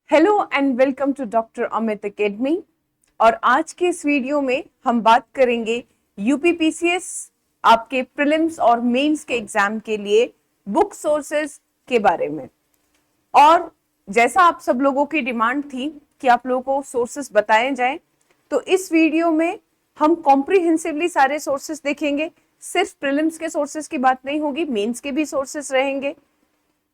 Hello and welcome to doctor Amit academy. और आज के इस वीडियो में हम बात करेंगे यूपीपीसीएस आपके प्रीलिम्स और मेंस के एग्जाम के लिए बुक सोर्सेज के बारे में। और जैसा आप सब लोगों की डिमांड थी कि आप लोगों को सोर्सेज बताए जाएं, तो इस वीडियो में हम कॉम्प्रिहेंसिवली सारे सोर्सेज देखेंगे। सिर्फ प्रीलिम्स के सोर्सेज की बात नहीं होगी, मेंस के भी सोर्सेज रहेंगे।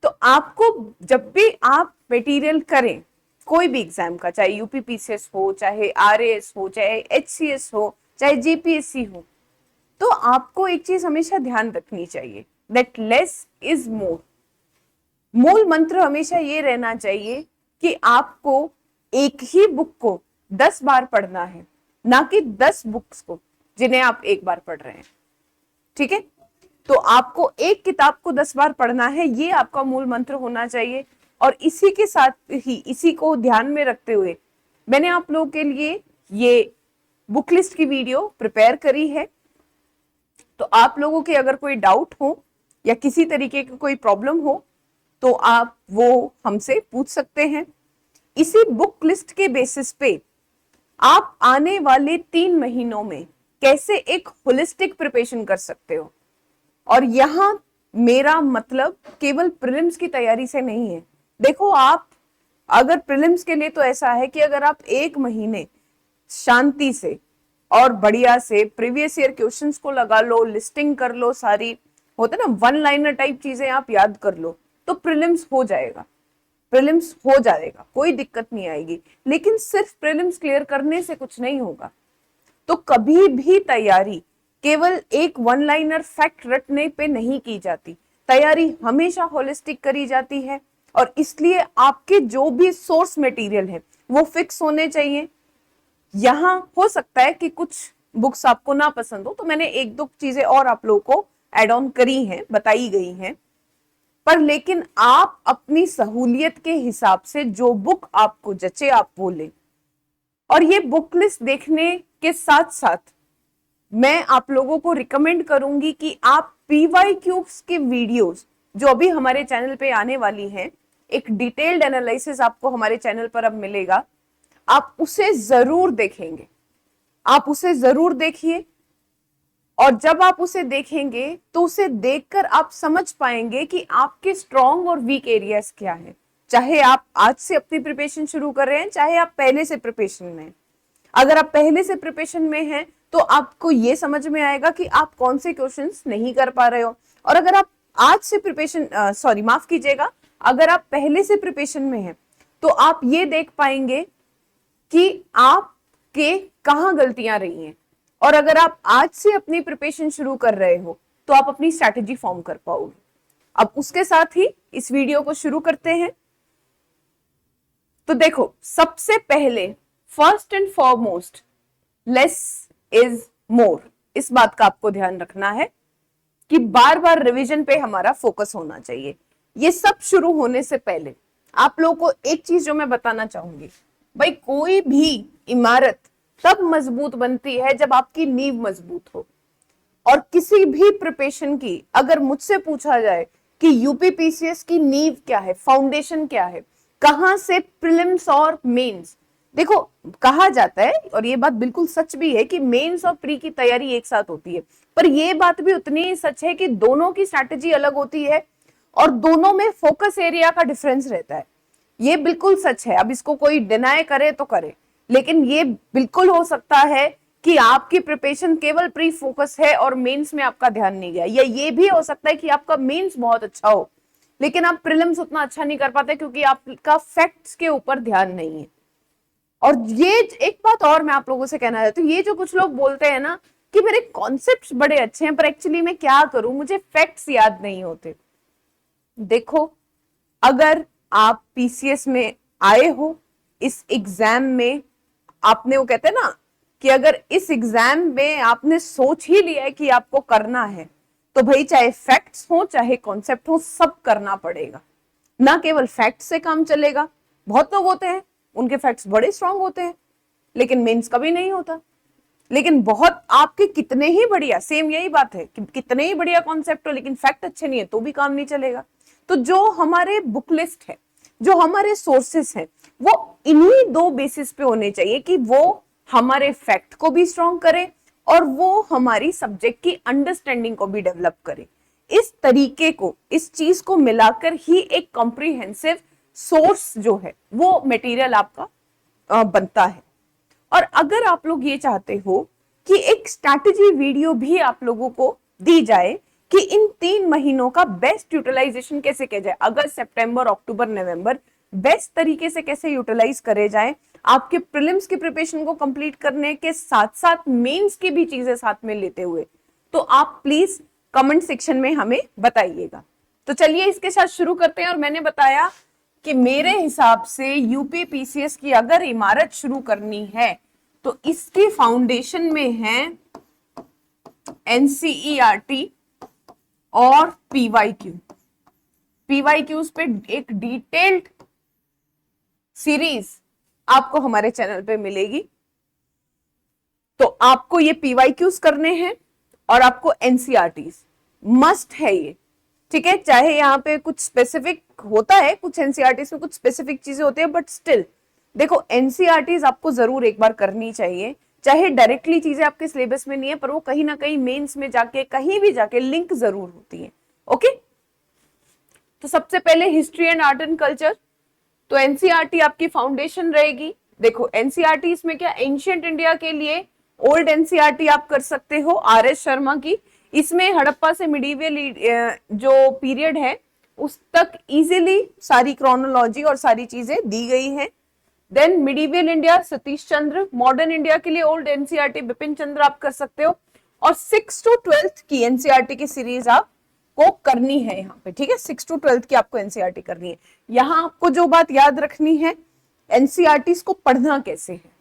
तो आपको जब भी आप मटेरियल करें कोई भी एग्जाम का, चाहे यूपीपीसीएस हो, चाहे आरएएस हो, चाहे एचसीएस हो, चाहे जीपीएससी हो, तो आपको एक चीज हमेशा ध्यान रखनी चाहिए, दैट लेस इज मोर। मूल मंत्र हमेशा ये रहना चाहिए कि आपको एक ही बुक को 10 बार पढ़ना है, ना कि 10 बुक्स को जिन्हें आप एक बार पढ़ रहे हैं। ठीक है, तो आपको एक किताब को 10 बार पढ़ना है, ये आपका मूल मंत्र होना चाहिए। और इसी के साथ ही, इसी को ध्यान में रखते हुए मैंने आप लोगों के लिए ये बुक लिस्ट की वीडियो प्रिपेयर करी है। तो आप लोगों के अगर कोई डाउट हो या किसी तरीके की कोई प्रॉब्लम हो तो आप वो हमसे पूछ सकते हैं। इसी बुक लिस्ट के बेसिस पे आप आने वाले 3 महीनों में कैसे एक होलिस्टिक प्रिपरेशन कर सकते हो। और यहां मेरा मतलब केवल प्रीलिम्स की तैयारी से नहीं है। देखो, आप अगर प्रीलिम्स के लिए तो ऐसा है कि अगर आप 1 महीने शांति से और बढ़िया से प्रीवियस ईयर क्वेश्चंस को लगा लो, लिस्टिंग कर लो, सारी होते ना वन लाइनर टाइप चीजें आप याद कर लो, तो प्रीलिम्स हो जाएगा। प्रीलिम्स हो जाएगा, कोई दिक्कत नहीं आएगी। लेकिन सिर्फ प्रीलिम्स क्लियर करने से कुछ नहीं होगा। तो कभी भी तैयारी केवल एक वन लाइनर फैक्ट रटने पे नहीं की जाती, तैयारी हमेशा होलिस्टिक करी जाती है। और इसलिए आपके जो भी सोर्स मटेरियल है वो फिक्स होने चाहिए। यहां हो सकता है कि कुछ बुक्स आपको ना पसंद हो, तो मैंने एक दो चीजें और आप लोगों को एड ऑन करी हैं, बताई गई हैं। पर लेकिन आप अपनी सहूलियत के हिसाब से जो बुक आपको जचे आप वो लें। और ये बुक लिस्ट देखने के साथ साथ मैं आप लोगों को रिकमेंड करूंगी कि आप पीवाईक्यूज के वीडियोस जो अभी हमारे चैनल पे आने वाली हैं, एक डिटेल्ड एनालिसिस आपको हमारे चैनल पर अब मिलेगा, आप उसे जरूर देखेंगे। आप उसे जरूर देखिए। और जब आप उसे देखेंगे तो उसे देखकर आप समझ पाएंगे कि आपके स्ट्रॉन्ग और वीक एरियाज क्या है। चाहे आप आज से अपनी प्रिपरेशन शुरू कर रहे हैं, चाहे आप पहले से प्रिपरेशन में। अगर आप पहले से प्रिपरेशन में हैं तो आपको ये समझ में आएगा कि आप कौन से क्वेश्चंस नहीं कर पा रहे हो। और अगर आप आज से प्रिपरेशन माफ कीजिएगा, अगर आप पहले से प्रिपरेशन में हैं तो आप ये देख पाएंगे कि आपके कहां गलतियां रही हैं। और अगर आप आज से अपनी प्रिपरेशन शुरू कर रहे हो तो आप अपनी स्ट्रैटेजी फॉर्म कर पाओगे। अब उसके साथ ही इस वीडियो को शुरू करते हैं। तो देखो, सबसे पहले first and foremost, less is more. इस बात का आपको ध्यान रखना है कि बार बार रिवीजन पे हमारा फोकस होना चाहिए। ये सब शुरू होने से पहले आप लोगों को एक चीज जो मैं बताना चाहूंगी, भाई कोई भी इमारत तब मजबूत बनती है जब आपकी नींव मजबूत हो। और किसी भी प्रिपरेशन की अगर मुझसे पूछा जाए कि यूपीपीसीएस की नींव क्या है, फाउंडेशन क्या है, कहां से प्रीलिम्स और मेंस, देखो कहा जाता है और ये बात बिल्कुल सच भी है कि मेंस और प्री की तैयारी एक साथ होती है। पर ये बात भी उतनी ही सच है कि दोनों की स्ट्रैटेजी अलग होती है और दोनों में फोकस एरिया का डिफरेंस रहता है। ये बिल्कुल सच है। अब इसको कोई डिनाई करे तो करे, लेकिन ये बिल्कुल हो सकता है कि आपकी प्रिपरेशन केवल प्री फोकस है और मेंस में आपका ध्यान नहीं गया। या ये भी हो सकता है कि आपका मेंस बहुत अच्छा हो लेकिन आप प्रीलिम्स उतना अच्छा नहीं कर पाते क्योंकि आपका फैक्ट्स के ऊपर ध्यान नहीं है। और ये एक बात और मैं आप लोगों से कहना चाहती हूँ, ये जो कुछ लोग बोलते हैं ना कि मेरे कॉन्सेप्ट्स बड़े अच्छे हैं पर एक्चुअली मैं क्या करूं, मुझे फैक्ट्स याद नहीं होते। देखो, अगर आप पीसीएस में आए हो, इस एग्जाम में आपने, वो कहते हैं ना कि अगर इस एग्जाम में आपने सोच ही लिया है कि आपको करना है तो भाई चाहे फैक्ट्स हो चाहे कॉन्सेप्ट हो, सब करना पड़ेगा। ना केवल फैक्ट्स से काम चलेगा। बहुत लोग होते हैं उनके फैक्ट्स बड़े स्ट्रांग होते हैं लेकिन मेंस कभी नहीं होता। लेकिन बहुत आपके कितने ही बढ़िया, सेम यही बात है कि कितने ही बढ़िया कॉन्सेप्ट हो लेकिन फैक्ट अच्छे नहीं है तो भी काम नहीं चलेगा। तो जो हमारे बुक लिस्ट है, जो हमारे सोर्सेस हैं, वो इन्हीं दो बेसिस पे होने चाहिए कि वो हमारे फैक्ट को भी स्ट्रॉन्ग करे और वो हमारी सब्जेक्ट की अंडरस्टैंडिंग को भी डेवलप करे। इस तरीके को, इस चीज को मिलाकर ही एक कॉम्प्रिहेंसिव सोर्स जो है वो मटेरियल आपका बनता है। और अगर आप लोग ये चाहते हो कि एक स्ट्रैटेजी वीडियो भी आप लोगों को दी जाए कि इन 3 महीनों का बेस्ट यूटिलाइजेशन कैसे किया जाए, अगस्त, सितंबर, अक्टूबर, नवंबर बेस्ट तरीके से कैसे यूटिलाइज करे जाए, आपके प्रीलिम्स की प्रिपरेशन को कंप्लीट करने के साथ साथ मेंस की भी चीजें साथ में लेते हुए, तो आप प्लीज कमेंट सेक्शन में हमें बताइएगा। तो चलिए इसके साथ शुरू करते हैं। और मैंने बताया कि मेरे हिसाब से यूपी पीसीएस की अगर इमारत शुरू करनी है तो इसकी फाउंडेशन में है एनसीईआरटी और पीवाईक्यू। पीवाईक्यूज पे एक डिटेल्ड सीरीज आपको हमारे चैनल पे मिलेगी। तो आपको ये पीवाईक्यूज करने हैं और आपको एनसीईआरटी मस्ट है ये, ठीक है। चाहे यहाँ पे कुछ स्पेसिफिक होता है, कुछ एनसीईआरटी में कुछ स्पेसिफिक चीजें होती है, बट स्टिल देखो एनसीईआरटी आपको जरूर एक बार करनी चाहिए। चाहे डायरेक्टली चीजें आपके सिलेबस में नहीं है, पर वो कहीं ना कहीं मेंस में जाके कहीं भी जाके लिंक जरूर होती है। ओके, तो सबसे पहले history and art and culture, तो एनसीईआरटी आपकी फाउंडेशन रहेगी। देखो एनसीईआरटी इसमें क्या, एंशिएंट इंडिया के लिए ओल्ड एनसीईआरटी आप कर सकते हो आर.एस. शर्मा की। इसमें हड़प्पा से मिडीवियल जो पीरियड है उस तक इजीली सारी क्रोनोलॉजी और सारी चीजें दी गई हैं। Then medieval India Satish Chandra, modern India के लिए ओल्ड एनसीईआरटी बिपिन चंद्र आप कर सकते हो। और 6 to 12th की एनसीईआरटी की सीरीज आपको करनी है यहाँ पे, ठीक है। 6 to 12th की आपको एनसीईआरटी करनी है। यहाँ आपको जो बात याद रखनी है, एनसीईआरटी को पढ़ना कैसे है।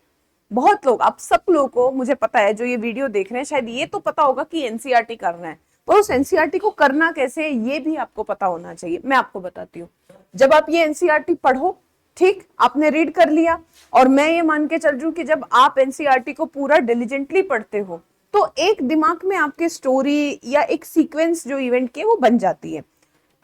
बहुत लोग, आप सब लोगों को मुझे पता है जो ये वीडियो देख रहे हैं, शायद ये तो पता होगा कि एनसीईआरटी करना है, पर उस एनसीईआरटी को करना कैसे है ये भी आपको पता होना चाहिए। मैं आपको बताती हूँ। जब आप ये एनसीईआरटी पढ़ो, ठीक, आपने रीड कर लिया, और मैं ये मान के चल रही हूँ कि जब आप एनसीईआरटी को पूरा डिलीजेंटली पढ़ते हो तो एक दिमाग में आपके स्टोरी या एक सीक्वेंस जो इवेंट की वो बन जाती है।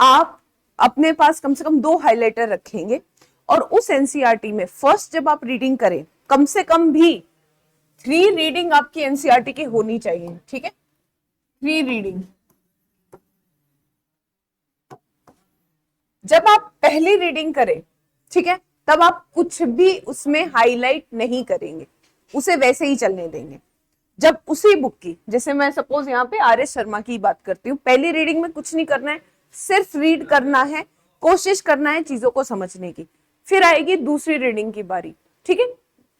आप अपने पास कम से कम 2 हाइलाइटर रखेंगे और उस एनसीईआरटी में फर्स्ट जब आप रीडिंग करें, कम से कम भी 3 रीडिंग आपकी एनसीईआरटी की होनी चाहिए, ठीक है। 3 रीडिंग। जब आप पहली रीडिंग करें, ठीक है, तब आप कुछ भी उसमें हाईलाइट नहीं करेंगे, उसे वैसे ही चलने देंगे। जब उसी बुक की, जैसे मैं सपोज यहाँ पे आर.एस. शर्मा की बात करती हूँ, पहली रीडिंग में कुछ नहीं करना है, सिर्फ रीड करना है, कोशिश करना है चीजों को समझने की। फिर आएगी दूसरी रीडिंग की बारी, ठीक है।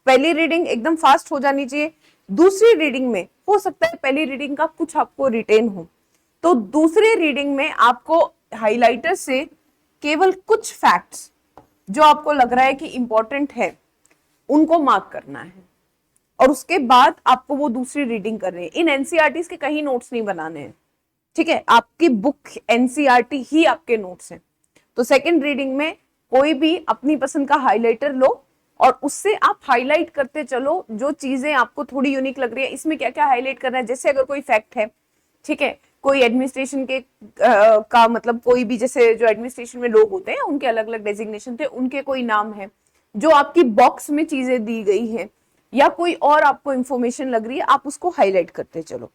पहली रीडिंग एकदम फास्ट हो जानी चाहिए। दूसरी रीडिंग में हो सकता है पहली रीडिंग का कुछ आपको रिटेन हो, तो दूसरी रीडिंग में आपको हाइलाइटर से केवल कुछ फैक्ट्स जो आपको लग रहा है कि इंपॉर्टेंट है उनको मार्क करना है, और उसके बाद आपको वो दूसरी रीडिंग करनी है। इन एनसीईआरटी के कहीं नोट्स नहीं बनाने हैं, ठीक है। आपकी बुक एनसीईआरटी ही आपके नोट्स हैं। तो सेकंड रीडिंग में कोई भी अपनी पसंद का हाइलाइटर लो और उससे आप हाईलाइट करते चलो जो चीजें आपको थोड़ी यूनिक लग रही है। इसमें क्या क्या हाईलाइट करना है, जैसे अगर कोई फैक्ट है, ठीक है, कोई एडमिनिस्ट्रेशन के का मतलब कोई भी, जैसे जो एडमिनिस्ट्रेशन में लोग होते हैं उनके अलग अलग डेजिग्नेशन थे, उनके कोई नाम है, जो आपकी बॉक्स में चीजें दी गई है, या कोई और आपको इंफॉर्मेशन लग रही है, आप उसको हाईलाइट करते चलो।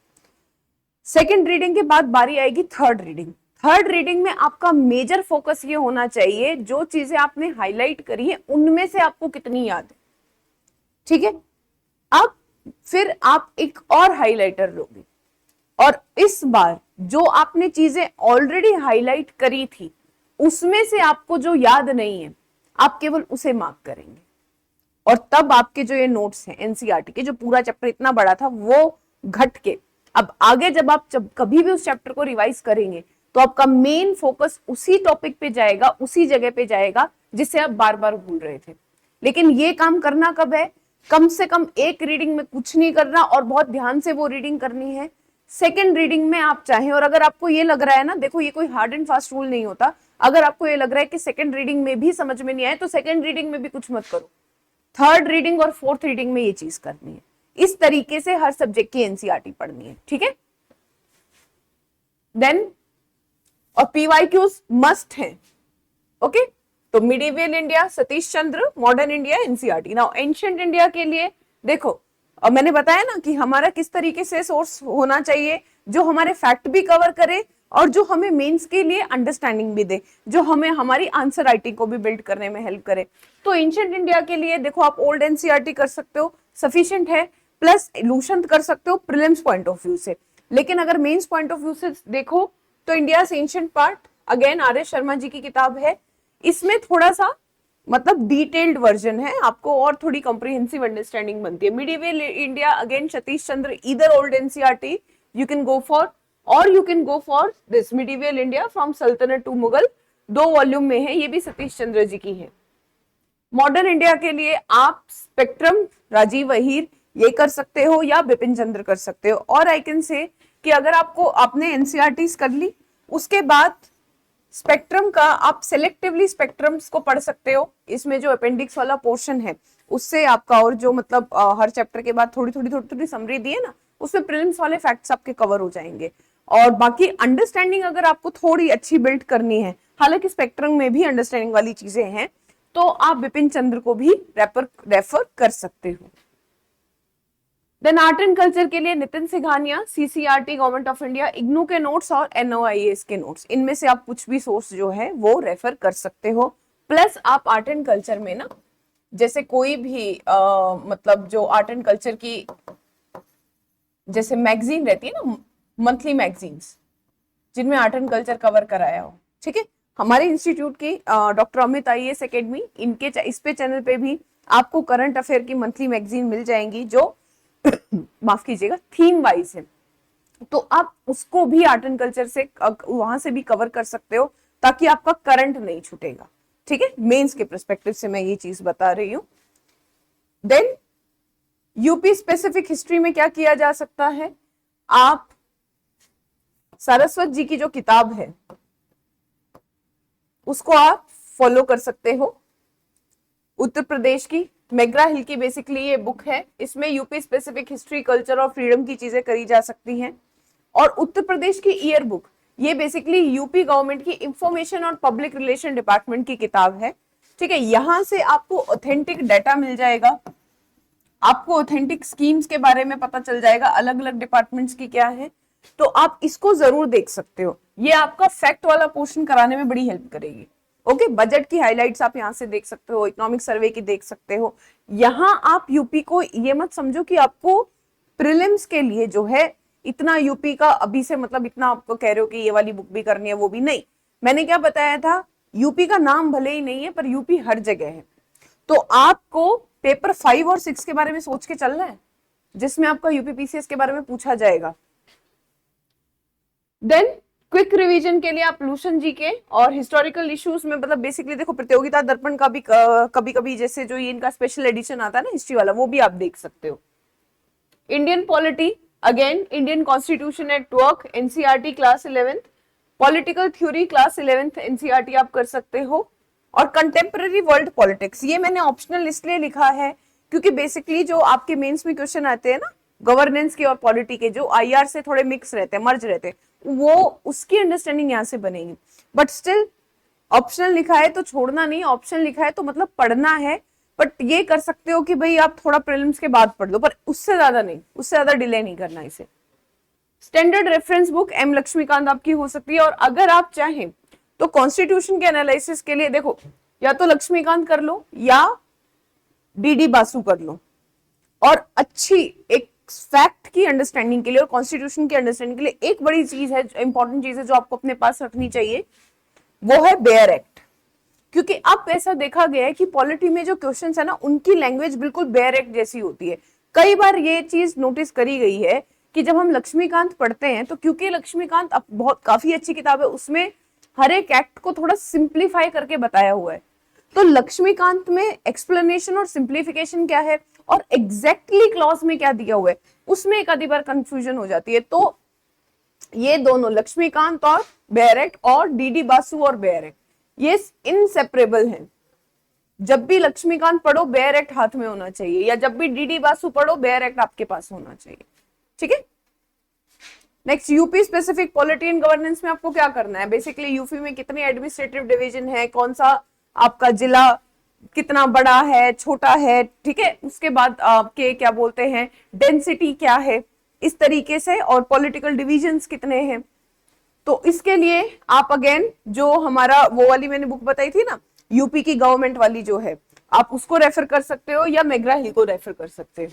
सेकेंड रीडिंग के बाद बारी आएगी थर्ड रीडिंग। थर्ड रीडिंग में आपका मेजर फोकस ये होना चाहिए जो चीजें आपने हाईलाइट करी है उनमें से आपको कितनी याद है, ठीक है। अब फिर आप एक और हाइलाइटर लोगे और इस बार जो आपने चीजें ऑलरेडी हाईलाइट करी थी उसमें से आपको जो याद नहीं है आप केवल उसे मार्क करेंगे, और तब आपके जो ये नोट्स हैं एनसीईआरटी के, जो पूरा चैप्टर इतना बड़ा था वो घट के, अब आगे जब आप कभी भी उस चैप्टर को रिवाइज करेंगे तो आपका मेन फोकस उसी टॉपिक पे जाएगा, उसी जगह पे जाएगा जिसे आप बार बार भूल रहे थे। लेकिन ये काम करना कब है, कम से कम एक रीडिंग में कुछ नहीं करना और बहुत ध्यान से वो रीडिंग करनी है। सेकेंड रीडिंग में आप चाहें, और अगर आपको ये लग रहा है ना, देखो ये कोई हार्ड एंड फास्ट रूल नहीं होता, अगर आपको ये लग रहा है कि सेकेंड रीडिंग में भी समझ में नहीं आए तो सेकेंड रीडिंग में भी कुछ मत करो, थर्ड रीडिंग और फोर्थ रीडिंग में ये चीज करनी है। इस तरीके से हर सब्जेक्ट की एनसीईआरटी पढ़नी है, ठीक है। देन और पीवाईक्यूज मस्ट है, ओके। तो medieval India Satish Chandra, modern India NCERT. Now ancient India के लिए देखो, और मैंने बताया ना कि हमारा किस तरीके से सोर्स होना चाहिए जो हमारे फैक्ट भी कवर करे और जो हमें मेंस के लिए अंडरस्टैंडिंग भी दे, जो हमें हमारी आंसर राइटिंग को भी बिल्ड करने में हेल्प करे। तो एंशिएंट इंडिया के लिए देखो, आप ओल्ड एनसीईआरटी कर सकते हो, सफिशिएंट है, प्लस इल्यूशन कर सकते हो प्रीलिम्स पॉइंट ऑफ व्यू से। लेकिन अगर मेंस पॉइंट ऑफ व्यू से देखो तो India ancient part again R S Sharma ji की किताब है, इसमें थोड़ा सा मतलब डिटेल्ड वर्जन है, आपको और थोड़ी कॉम्प्रिहेंसिव अंडरस्टैंडिंग बनती है। Medieval India again Satish Chandra, इधर old NCERT you can go for, और you can go for this medieval India from Sultanat to Mughal, 2 volume में है, ये भी सतीश चंद्र जी की है। मॉडर्न इंडिया के लिए आप स्पेक्ट्रम राजीव अहीर ये कर सकते हो या बिपिन चंद्र कर सकते हो। और आई कैन से कि अगर आपको आपने एनसीईआरटी कर ली, उसके बाद स्पेक्ट्रम का आप सिलेक्टिवली स्पेक्ट्रम्स को पढ़ सकते हो, इसमें जो अपेंडिक्स वाला पोर्शन है उससे आपका, और जो मतलब हर चैप्टर के बाद थोड़ी थोड़ी समरी दी है ना, उसमें प्रीलिम्स वाले फैक्ट्स आपके कवर हो जाएंगे। और बाकी अंडरस्टैंडिंग अगर आपको थोड़ी अच्छी बिल्ड करनी है, हालांकि स्पेक्ट्रम में भी अंडरस्टैंडिंग वाली चीजें हैं, तो आप बिपिन चंद्र को भी रेफर कर सकते हो। देन आर्ट एंड कल्चर के लिए Nitin Singhania, CCERT government of India, IGNOU के नोट्स और एनओआईएस के नोट्स, इनमें से आप कुछ भी सोर्स जो है वो रेफर कर सकते हो। प्लस आप आर्ट एंड कल्चर में ना, जैसे कोई भी मतलब जो आर्ट एंड कल्चर की जैसे मैगजीन रहती है ना, मंथली मैगजीन्स जिनमें आर्ट एंड कल्चर कवर कराया हो, ठीक है, हमारे इंस्टीट्यूट की डॉक्टर अमित आईएएस एकेडमी, इनके इस पे चैनल पे भी आपको करंट अफेयर की मंथली मैगजीन मिल जाएंगी जो माफ कीजिएगा थीम वाइज है, तो आप उसको भी आर्ट एंड कल्चर से वहां से भी कवर कर सकते हो, ताकि आपका करंट नहीं छूटेगा, ठीक है, मेंस के पर्सपेक्टिव से मैं ये चीज बता रही हूं। देन यूपी स्पेसिफिक हिस्ट्री में क्या किया जा सकता है, आप सारस्वत जी की जो किताब है उसको आप फॉलो कर सकते हो। उत्तर प्रदेश की मैग्रा हिल की बेसिकली ये बुक है, इसमें यूपी स्पेसिफिक हिस्ट्री, कल्चर और फ्रीडम की चीजें करी जा सकती हैं। और उत्तर प्रदेश की ईयर बुक, ये बेसिकली यूपी गवर्नमेंट की इंफॉर्मेशन और पब्लिक रिलेशन डिपार्टमेंट की किताब है, ठीक है, यहां से आपको ऑथेंटिक डाटा मिल जाएगा, आपको ऑथेंटिक स्कीम्स के बारे में पता चल जाएगा, अलग अलग डिपार्टमेंट्स की क्या है, तो आप इसको जरूर देख सकते हो, ये आपका फैक्ट वाला पोर्शन कराने में बड़ी हेल्प करेगी। ओके, बजट की हाइलाइट्स आप यहाँ से देख सकते हो, इकोनॉमिक सर्वे की देख सकते हो। यहाँ आप यूपी को ये मत समझो कि आपको प्रीलिम्स के लिए जो है इतना यूपी का अभी से मतलब इतना आपको कह रहे हो कि ये वाली बुक भी करनी है वो भी नहीं, मैंने क्या बताया था, यूपी का नाम भले ही नहीं है पर यूपी हर जगह है, तो आपको पेपर 5 और 6 के बारे में सोच के चलना है, जिसमें आपका यूपीपीसीएस के बारे में पूछा जाएगा। देन क्विक रिवीजन के लिए आप लूसन जी के और हिस्टोरिकल इश्यूज में, मतलब बेसिकली देखो प्रतियोगिता दर्पण का भी कभी कभी जैसे जो ये इनका स्पेशल एडिशन आता है ना हिस्ट्री वाला, वो भी आप देख सकते हो। Indian polity, again Indian constitution at work, NCERT class 11th, political theory class 11th NCERT आप कर सकते हो। और कंटेम्पररी वर्ल्ड पॉलिटिक्स, ये मैंने ऑप्शनल इसलिए लिखा है क्योंकि बेसिकली जो आपके मेंस में क्वेश्चन आते हैं ना गवर्नेंस के और पॉलिटी के, जो आईआर से थोड़े मिक्स रहते हैं, मर्ज रहते हैं, वो उसकी अंडरस्टैंडिंग यहाँ से बनेगी। बट स्टिल ऑप्शनल लिखा है तो छोड़ना नहीं, ऑप्शन लिखा है तो मतलब पढ़ना है, बट ये कर सकते हो कि भाई आप थोड़ा प्रीलिम्स के बाद पढ़ लो, पर उससे ज्यादा नहीं, उससे ज्यादा डिले नहीं करना इसे। Standard reference book M Laxmikanth आपकी हो सकती है, और अगर आप चाहें तो कॉन्स्टिट्यूशन के एनालिसिस के लिए देखो या तो लक्ष्मीकांत कर लो या डीडी बासु कर लो, और अच्छी एक फैक्ट की अंडरस्टैंडिंग के लिए और कॉन्स्टिट्यूशन की अंडरस्टैंडिंग के लिए एक बड़ी चीज है, इंपॉर्टेंट चीज है जो आपको अपने पास रखनी चाहिए, वो है बेयर एक्ट। क्योंकि अब ऐसा देखा गया है कि पॉलिटी में जो क्वेश्चंस है ना उनकी लैंग्वेज बिल्कुल बेयर एक्ट जैसी होती है। कई बार ये चीज नोटिस करी गई है कि जब हम लक्ष्मीकांत पढ़ते हैं तो क्योंकि लक्ष्मीकांत बहुत काफी अच्छी किताब है, उसमें हर एक एक्ट को थोड़ा सिंप्लीफाई करके बताया हुआ है, तो लक्ष्मीकांत में एक्सप्लेनेशन और सिंप्लीफिकेशन क्या है और एग्जैक्टली क्लॉज में क्या दिया हुआ है उसमें एक आधी बार कंफ्यूजन हो जाती है। तो ये दोनों लक्ष्मीकांत और बेयर एक्ट और डीडी बासु और बेयर एक्ट ये इनसेपरेबल हैं। जब भी लक्ष्मीकांत पढ़ो बेयर एक्ट हाथ में होना चाहिए, या जब भी डीडी बासु पढ़ो बेयर एक्ट आपके पास होना चाहिए, ठीक है। Next UP specific polity and governance में आपको क्या करना है, बेसिकली यूपी में कितनी एडमिनिस्ट्रेटिव डिवीजन है, कौन सा आपका जिला कितना बड़ा है, छोटा है, ठीक है। उसके बाद आपके क्या बोलते हैं, डेंसिटी क्या है, इस तरीके से, और पॉलिटिकल डिविजन्स कितने हैं। तो इसके लिए आप अगेन जो हमारा वो वाली मैंने बुक बताई थी ना, यूपी की गवर्नमेंट वाली जो है, आप उसको रेफर कर सकते हो या मैग्रा हिल को रेफर कर सकते हो।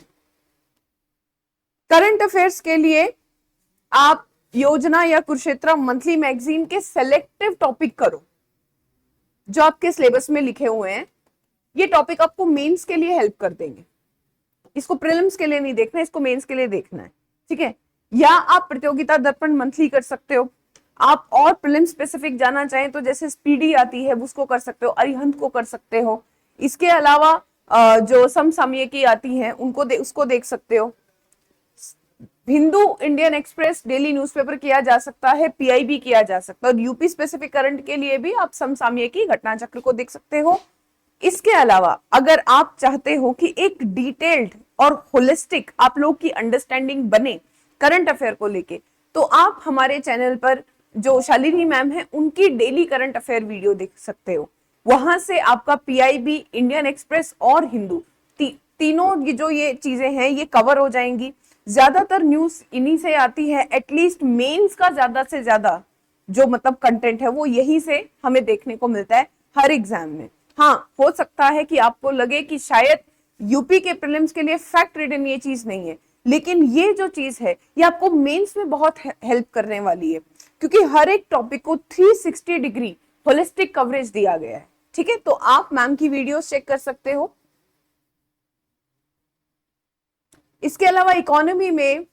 करंट अफेयर्स के लिए आप योजना या कुरुक्षेत्र मंथली मैगजीन के सेलेक्टिव टॉपिक करो जो आपके सिलेबस में लिखे हुए हैं। ये टॉपिक आपको मेंस के लिए हेल्प कर देंगे। इसको प्रीलिम्स के लिए नहीं देखना, इसको मेंस के लिए देखना है, ठीक है। या आप प्रतियोगिता दर्पण मंथली कर सकते हो। आप और प्रीलिम स्पेसिफिक जाना चाहें तो जैसे स्पीडी आती है उसको कर सकते हो, अरिहंत को कर सकते हो। इसके अलावा जो समसामयिकी आती है उसको देख सकते हो। Hindu Indian express daily newspaper किया जा सकता है, पीआईबी किया जा सकता है। और यूपी स्पेसिफिक करंट के लिए भी आप समसामयिकी घटना चक्र को देख सकते हो। इसके अलावा अगर आप चाहते हो कि एक डिटेल्ड और होलिस्टिक आप लोग की अंडरस्टैंडिंग बने करंट अफेयर को लेके, तो आप हमारे चैनल पर जो शालिनी मैम है उनकी डेली करंट अफेयर वीडियो देख सकते हो। वहां से आपका पीआईबी, इंडियन एक्सप्रेस और हिंदू तीनों जो ये चीजें हैं ये कवर हो जाएंगी। ज्यादातर न्यूज इन्हीं से आती है, एटलीस्ट मेंस का ज्यादा से ज्यादा जो मतलब कंटेंट है वो यही से हमें देखने को मिलता है हर एग्जाम में। हाँ, हो सकता है कि आपको लगे कि शायद यूपी के प्रीलिम्स के लिए फैक्ट रिटन ये चीज नहीं है, लेकिन ये जो चीज है ये आपको मेंस में बहुत हेल्प करने वाली है, क्योंकि हर एक टॉपिक को 360 डिग्री होलिस्टिक कवरेज दिया गया है, ठीक है। तो आप मैम की वीडियोस चेक कर सकते हो। इसके अलावा इकोनॉमी में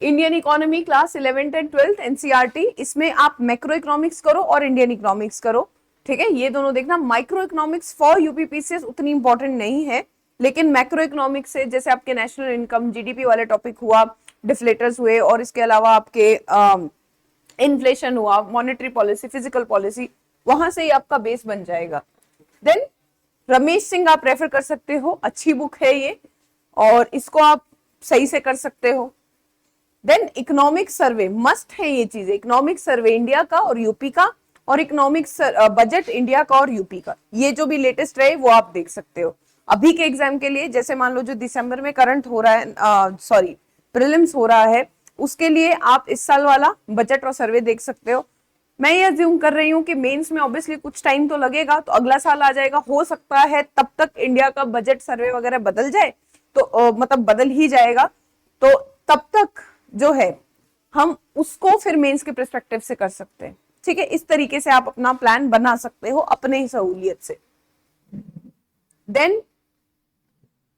Indian economy class 11th and 12th NCERT, इसमें आप मैक्रो इकोनॉमिक्स करो और इंडियन इकोनॉमिक्स करो, ठीक है। ये दोनों देखना। माइक्रो इकोनॉमिक्स फॉर यूपीपीसीएस उतनी इंपॉर्टेंट नहीं है, लेकिन मैक्रो इकोनॉमिक्स से जैसे आपके नेशनल इनकम, जीडीपी वाले टॉपिक हुआ, डिफ्लेटर्स हुए, और इसके अलावा आपके इन्फ्लेशन हुआ, मॉनेटरी पॉलिसी, फिजिकल पॉलिसी, वहां से ही आपका बेस बन जाएगा। देन रमेश सिंह आप रेफर कर सकते हो, अच्छी बुक है ये और इसको आप सही से कर सकते हो। देन इकोनॉमिक सर्वे मस्ट है ये चीजें, इकोनॉमिक सर्वे इंडिया का और यूपी का, और इकोनॉमिक बजट इंडिया का और यूपी का, ये जो भी लेटेस्ट रहे वो आप देख सकते हो। अभी के एग्जाम के लिए जैसे मान लो जो दिसंबर में करंट हो रहा है, सॉरी प्रीलिम्स हो रहा है, उसके लिए आप इस साल वाला बजट और सर्वे देख सकते हो। मैं ये अज्यूम कर रही हूँ कि मेंस में ऑब्वियसली कुछ टाइम तो लगेगा, तो अगला साल आ जाएगा, हो सकता है तब तक इंडिया का बजट सर्वे वगैरह बदल जाए, तो मतलब बदल ही जाएगा, तो तब तक जो है हम उसको फिर मेंस के पर्सपेक्टिव से कर सकते हैं, ठीक है। इस तरीके से आप अपना प्लान बना सकते हो अपने ही सहूलियत से। Then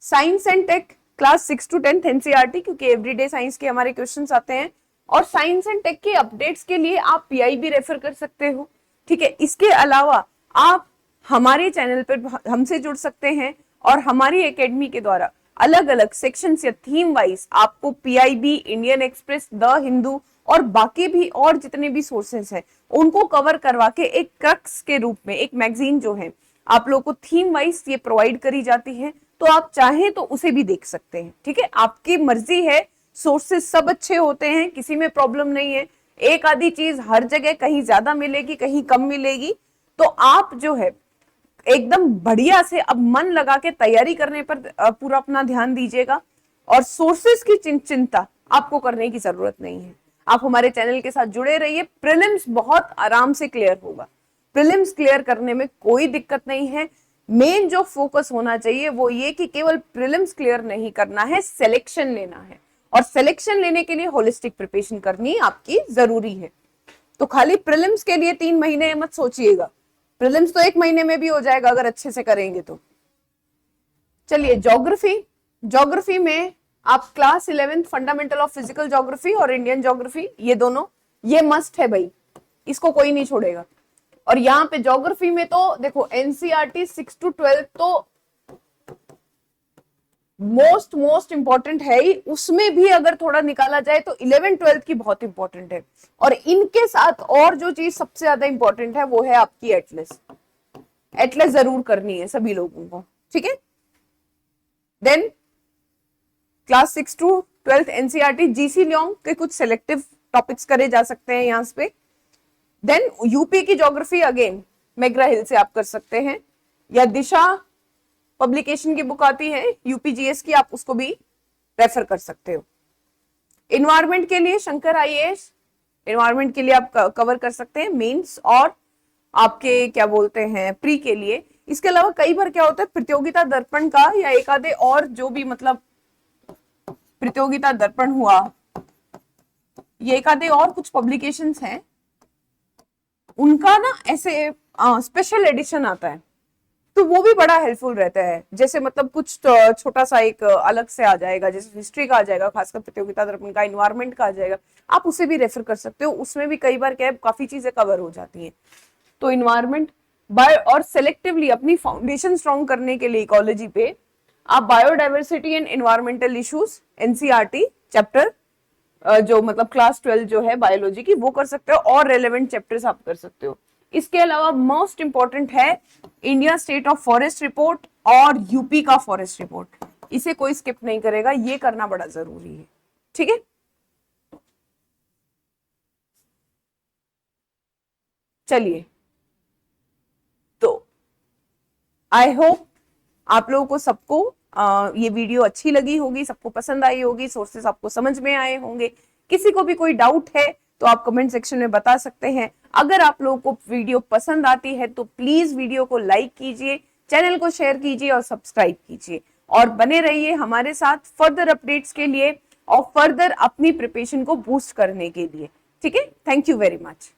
science and tech class 6 to 10th NCERT, क्योंकि एवरीडे साइंस के हमारे क्वेश्चंस आते हैं, और साइंस एंड टेक के अपडेट्स के लिए आप पीआईबी रेफर कर सकते हो, ठीक है। इसके अलावा आप हमारे चैनल पर हमसे जुड़ सकते हैं और हमारी एकेडमी के द्वारा अलग अलग सेक्शंस या थीम वाइज आपको PIB, Indian express, the Hindu और बाकी भी और जितने भी सोर्सेस हैं उनको कवर करवा के एक क्रक्स के रूप में एक मैगजीन जो है आप लोगों को थीम वाइज ये प्रोवाइड करी जाती है, तो आप चाहें तो उसे भी देख सकते हैं, ठीक है। आपकी मर्जी है, सोर्सेस सब अच्छे होते हैं, किसी में प्रॉब्लम नहीं है। एक आधी चीज हर जगह कहीं ज्यादा मिलेगी, कहीं कम मिलेगी, तो आप जो है एकदम बढ़िया से अब मन लगा के तैयारी करने पर पूरा अपना ध्यान दीजिएगा, और सोर्सेस की चिंता आपको करने की जरूरत नहीं है। आप हमारे चैनल के साथ जुड़े रहिए, प्रीलिम्स बहुत आराम से क्लियर होगा, प्रीलिम्स क्लियर करने में कोई दिक्कत नहीं है। मेन जो फोकस होना चाहिए वो ये कि केवल प्रीलिम्स क्लियर नहीं करना है, सिलेक्शन लेना है, और सिलेक्शन लेने के लिए होलिस्टिक प्रिपरेशन करनी आपकी जरूरी है। तो खाली प्रीलिम्स के लिए 3 महीने मत सोचिएगा, प्रीलिम्स तो 1 महीने में भी हो जाएगा अगर अच्छे से करेंगे तो। चलिए ज्योग्राफी में आप class 11th fundamental of physical geography और इंडियन ज्योग्राफी, ये दोनों ये मस्ट है भाई, इसको कोई नहीं छोड़ेगा। और यहाँ पे ज्योग्राफी में तो देखो एनसीईआरटी 6 to 12 तो मोस्ट इंपॉर्टेंट है ही, उसमें भी अगर थोड़ा निकाला जाए तो 11th 12th की बहुत इंपॉर्टेंट है। और इनके साथ और जो चीज सबसे ज्यादा इंपॉर्टेंट है वो है आपकी एटलस जरूर करनी है सभी लोगों को, ठीक है। Then class 6 to 12th NCERT GC Leong के कुछ सिलेक्टिव टॉपिक्स करे जा सकते हैं यहाँ पे। देन यूपी की ज्योग्राफी अगेन मैग्रा हिल से आप कर सकते हैं, या दिशा पब्लिकेशन की बुक आती है यूपीजीएस की, आप उसको भी रेफर कर सकते हो। इन्वायरमेंट के लिए शंकर आईएएस, इन्वायरमेंट के लिए आप कवर कर सकते हैं मेंस और आपके क्या बोलते हैं प्री के लिए। इसके अलावा कई बार क्या होता है प्रतियोगिता दर्पण का या एक आधे और जो भी मतलब प्रतियोगिता दर्पण हुआ, ये एक आधे और कुछ पब्लिकेशंस हैं, उनका ना ऐसे स्पेशल एडिशन आता है, तो वो भी बड़ा हेल्पफुल रहता है। जैसे मतलब कुछ छोटा सा एक अलग से आ जाएगा, जैसे हिस्ट्री का आ जाएगा, खासकर प्रतियोगिता दर्पण का, इन्वायरमेंट का आ जाएगा, आप उसे भी रेफर कर सकते हो। उसमें भी कई बार क्या है काफी चीजें कवर हो जाती हैं। तो इन्वायरमेंट बायो और सेलेक्टिवली अपनी फाउंडेशन स्ट्रॉन्ग करने के लिए इकोलॉजी पे आप biodiversity and environmental issues NCERT chapter जो मतलब क्लास 12 जो है बायोलॉजी की वो कर सकते हो, और रेलेवेंट चैप्टर्स आप कर सकते हो। इसके अलावा मोस्ट इंपॉर्टेंट है India state of forest report और यूपी का फॉरेस्ट रिपोर्ट, इसे कोई स्किप नहीं करेगा, ये करना बड़ा जरूरी है। ठीक है, चलिए, तो आई होप आप लोगों को सबको ये वीडियो अच्छी लगी होगी, सबको पसंद आई होगी, सोर्सेस आपको समझ में आए होंगे। किसी को भी कोई डाउट है तो आप कमेंट सेक्शन में बता सकते हैं। अगर आप लोगों को वीडियो पसंद आती है तो प्लीज वीडियो को लाइक कीजिए, चैनल को शेयर कीजिए और सब्सक्राइब कीजिए, और बने रहिए हमारे साथ फर्दर अपडेट्स के लिए और फर्दर अपनी प्रिपरेशन को बूस्ट करने के लिए। ठीक है, थैंक यू वेरी मच।